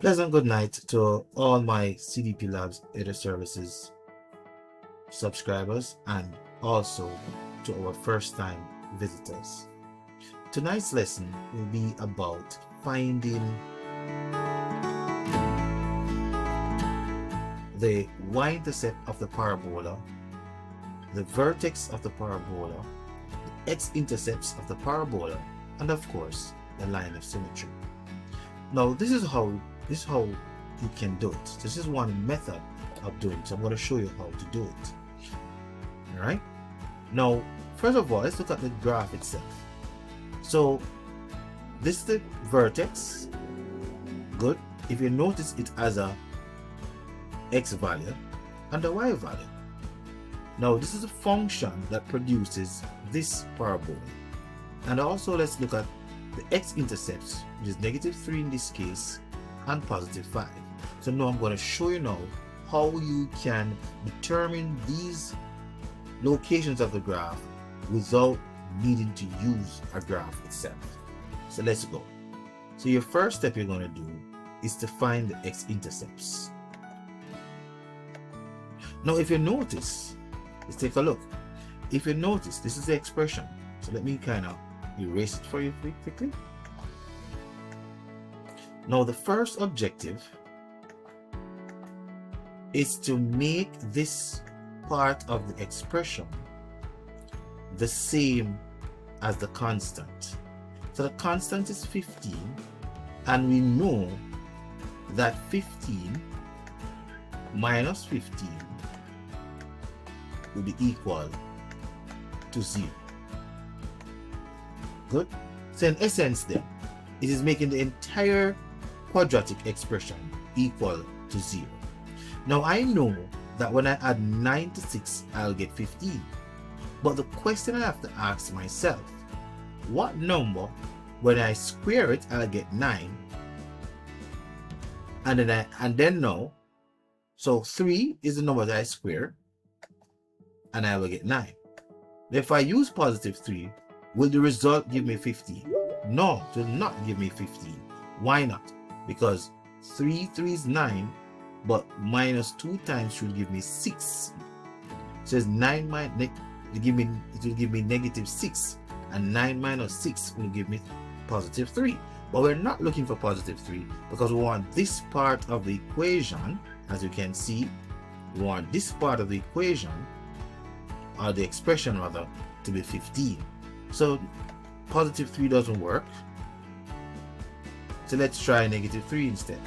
Pleasant good night to all my CDP Labs Data Services subscribers and also to our first time visitors. Tonight's lesson will be about finding the y-intercept of the parabola, the vertex of the parabola, the x-intercepts of the parabola, and of course the line of symmetry. Now this is how you can do it. This is one method of doing it. So I'm going to show you how to do it. Alright, now first of all, let's look at the graph itself. So this is the vertex. Good. If you notice, it has a x value and a y value. Now this is a function that produces this parabola. And also let's look at the x-intercepts, which is -3 in this case and +5. So now I'm going to show you now how you can determine these locations of the graph without needing to use a graph itself. So let's go. So your first step you're going to do is to find the x-intercepts. Now if you notice, let's take a look. If you notice, this is the expression. So let me kind of erase it for you quickly. Now the first objective is to make this part of the expression the same as the constant. So the constant is 15, and we know that 15 minus 15 will be equal to 0. Good. So in essence then, it is making the entire quadratic expression equal to 0. Now I know that when I add 9 to 6, I'll get 15. But the question I have to ask myself, what number, when I square it, I'll get 9? And then now, so 3 is the number that I square, and I will get 9. If I use +3, will the result give me 15? No, it will not give me 15. Why not? Because 3 is 9, but minus 2 times should give me 6. So it's 9 minus, it will give me -6, and 9 minus 6 will give me +3. But we're not looking for +3 because we want this part of the equation. As you can see, we want this part of the equation, or the expression rather, to be 15. So +3 doesn't work. So let's try -3 instead.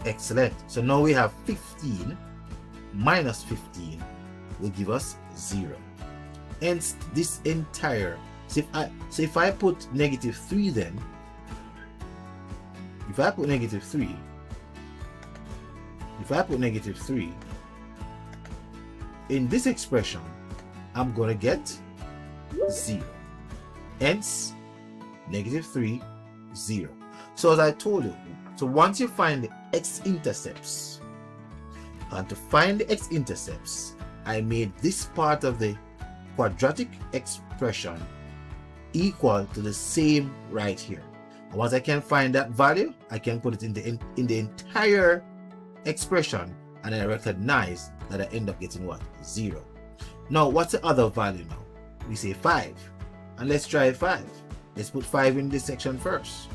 Excellent. So now we have 15 minus 15 will give us 0. Hence this entire, so if I put -3 then, if I put -3 in this expression, I'm going to get 0. Hence -3, 0. So as I told you, so once you find the x-intercepts, and to find the x-intercepts, I made this part of the quadratic expression equal to the same right here. And once I can find that value, I can put it in the entire expression, and I recognize that I end up getting what? 0. Now what's the other value now? We say 5, and let's try 5. Let's put 5 in this section first.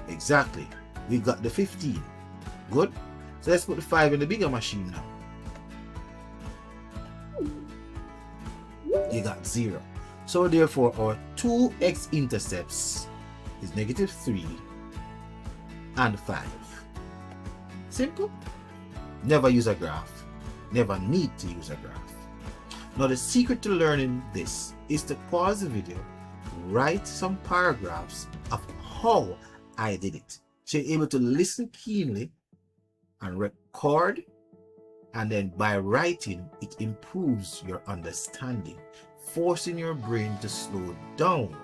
Exactly, we got the 15. Good. So let's put the 5 in the bigger machine now. You got 0. So therefore our two x-intercepts is -3 and 5. Simple. Never use a graph. Never need to use a graph. Now the secret to learning this is to pause the video, write some paragraphs of how I did it. So you're able to listen keenly and record, and then by writing, it improves your understanding, forcing your brain to slow down,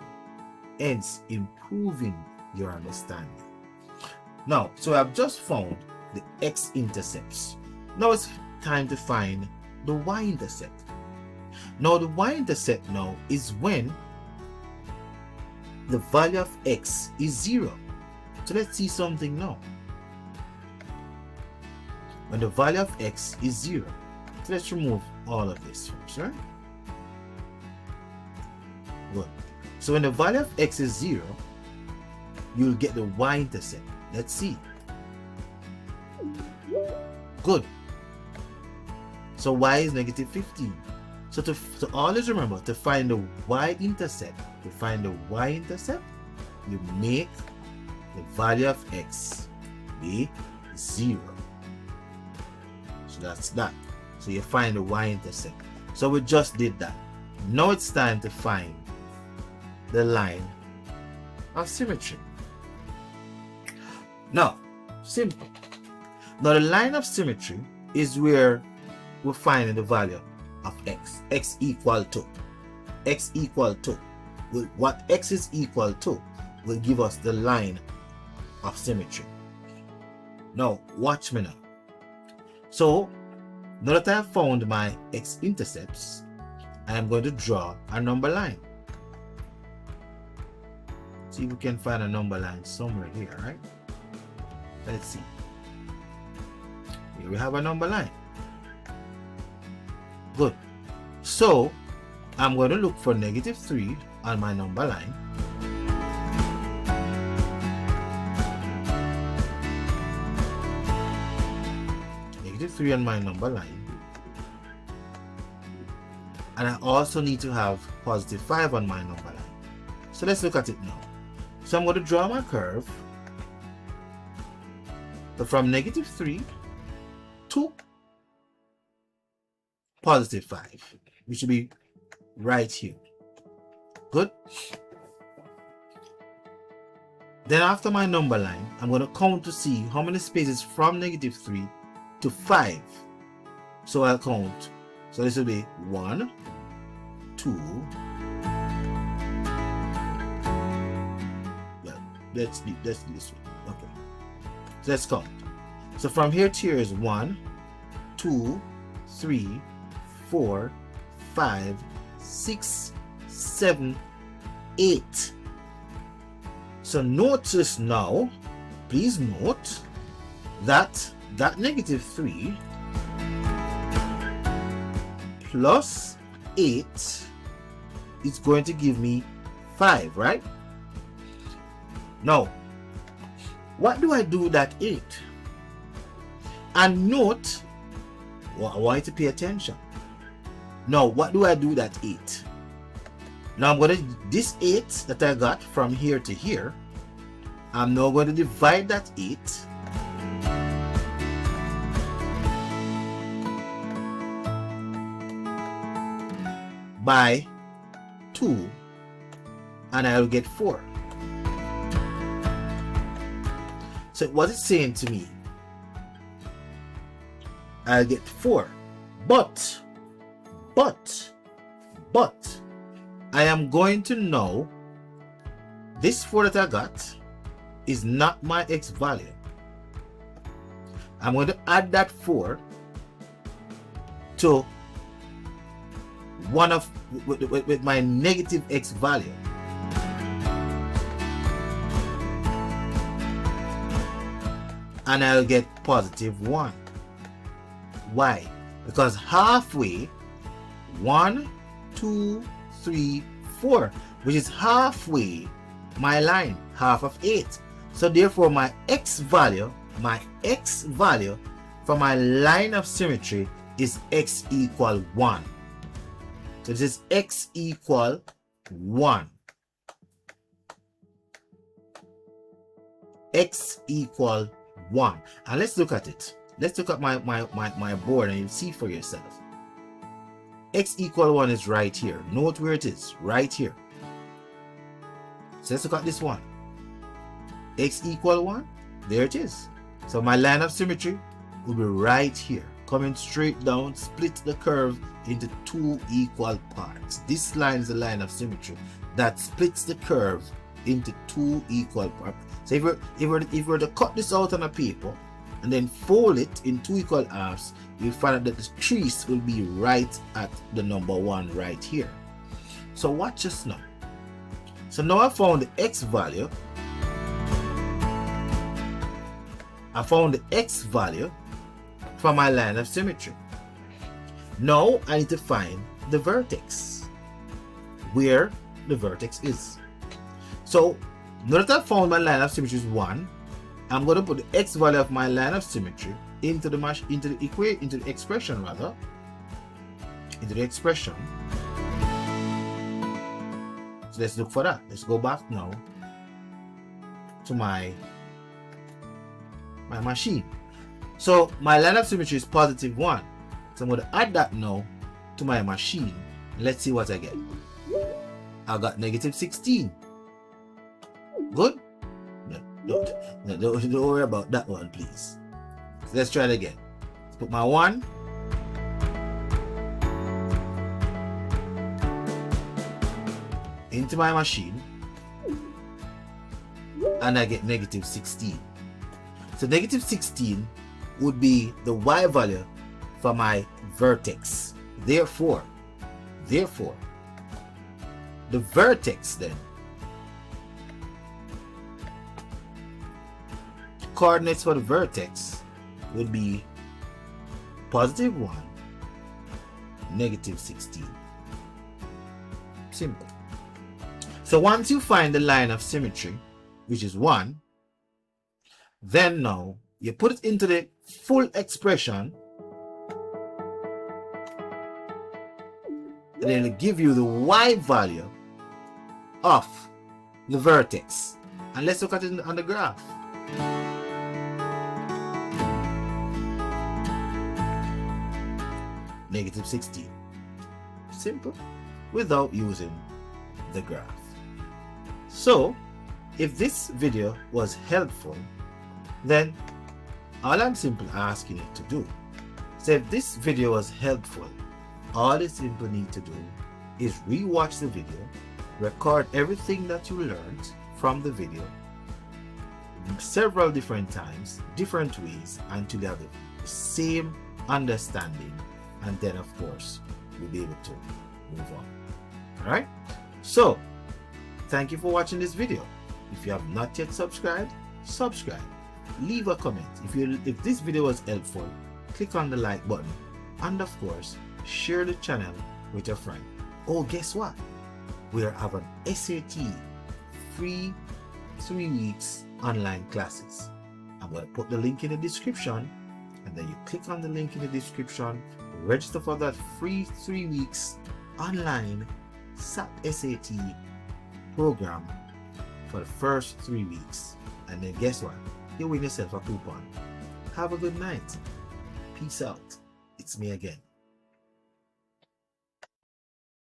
hence improving your understanding. Now, so I've just found the x-intercepts. Now it's time to find the y-intercept. Now the y-intercept now is when the value of x is 0. So let's see something now. When the value of x is 0. So let's remove all of this first, right? Good. So when the value of x is 0, you'll get the y-intercept. Let's see. Good. So y is negative 15. So to always remember, to find the y-intercept, you make the value of x be 0. So that's that. So you find the y-intercept. So we just did that. Now it's time to find the line of symmetry. Now, simple. Now the line of symmetry is where we're finding the value of x. X equal to. What x is equal to will give us the line of symmetry. Now, watch me now. So, now that I have found my x-intercepts, I am going to draw a number line. See if we can find a number line somewhere here, right? Let's see. Here we have a number line. Good. So, I'm going to look for negative 3 on my number line. Negative 3 on my number line. And I also need to have positive 5 on my number line. So let's look at it now. So I'm going to draw my curve. So from negative 3 to positive 5, which should be right here. Good. Then after my number line, I'm going to count to see how many spaces from negative 3 to 5. So I'll count. So this will be 1, 2. Well, let's do this way. Okay. So let's count. So from here to here is 1, 2, 3, 4, 5, 6, 7, 8. So notice now, please note that negative 3 plus 8 is going to give me 5, right? Now, what do I do with that 8? And note, well, I want you to pay attention. Now, what do I do with that 8? Now, I'm going to, this 8 that I got from here to here, I'm now going to divide that 8 by 2, and I'll get 4. So what it's saying to me, I'll get 4, but I am going to know this 4 that I got is not my x value. I'm going to add that 4 to one of with my negative x value. And I'll get positive 1. Why? Because halfway, 1, 2, 3, 4, which is halfway my line, half of 8. So therefore my x value for my line of symmetry is x equal 1. So this is x equal 1. X equal 1. And let's look at it. Let's look at my board and you'll see for yourself. X equal 1 is right here. Note where it is. Right here. So let's look at this one. X equal 1. There it is. So my line of symmetry will be right here. Coming straight down, split the curve into 2 equal parts. This line is the line of symmetry that splits the curve into 2 equal parts. So if we were to cut this out on a paper and then fold it in 2 equal halves, you'll find out that the crease will be right at the number 1 right here. So watch this now. So now I found the x value. I found the x value for my line of symmetry. Now I need to find the vertex, where the vertex is. So now that I found my line of symmetry is 1, I'm going to put the x value of my line of symmetry into the expression. So let's look for that. Let's go back now to my machine. So my line of symmetry is positive 1. So I'm going to add that now to my machine. Let's see what I get. I got negative 16. Good? No, don't worry about that one, please. So let's try it again. Let's put my 1. Into my machine. And I get negative 16. So negative 16 would be the y value for my vertex. Therefore, the vertex then, coordinates for the vertex would be positive 1, negative 16. Simple. So once you find the line of symmetry, which is 1, then now you put it into the full expression, and then it'll give you the y value of the vertex. And let's look at it on the graph. Negative 16. Simple, without using the graph. So if this video was helpful, then all I'm simply asking you to do, so if this video was helpful, all you simply need to do is rewatch the video, record everything that you learned from the video several different times, different ways, until you have the same understanding, and then of course you'll be able to move on. Alright, so thank you for watching this video. If you have not yet subscribed, subscribe, leave a comment. If this video was helpful, click on the like button, and of course share the channel with your friend. Oh, guess what? We are having SAT free 3 weeks online classes. I'm going to put the link in the description, and then you click on the link in the description, register for that free 3 weeks online SAT program for the first 3 weeks, and then guess what? You win yourself a coupon. Have a good night. Peace out. It's me again.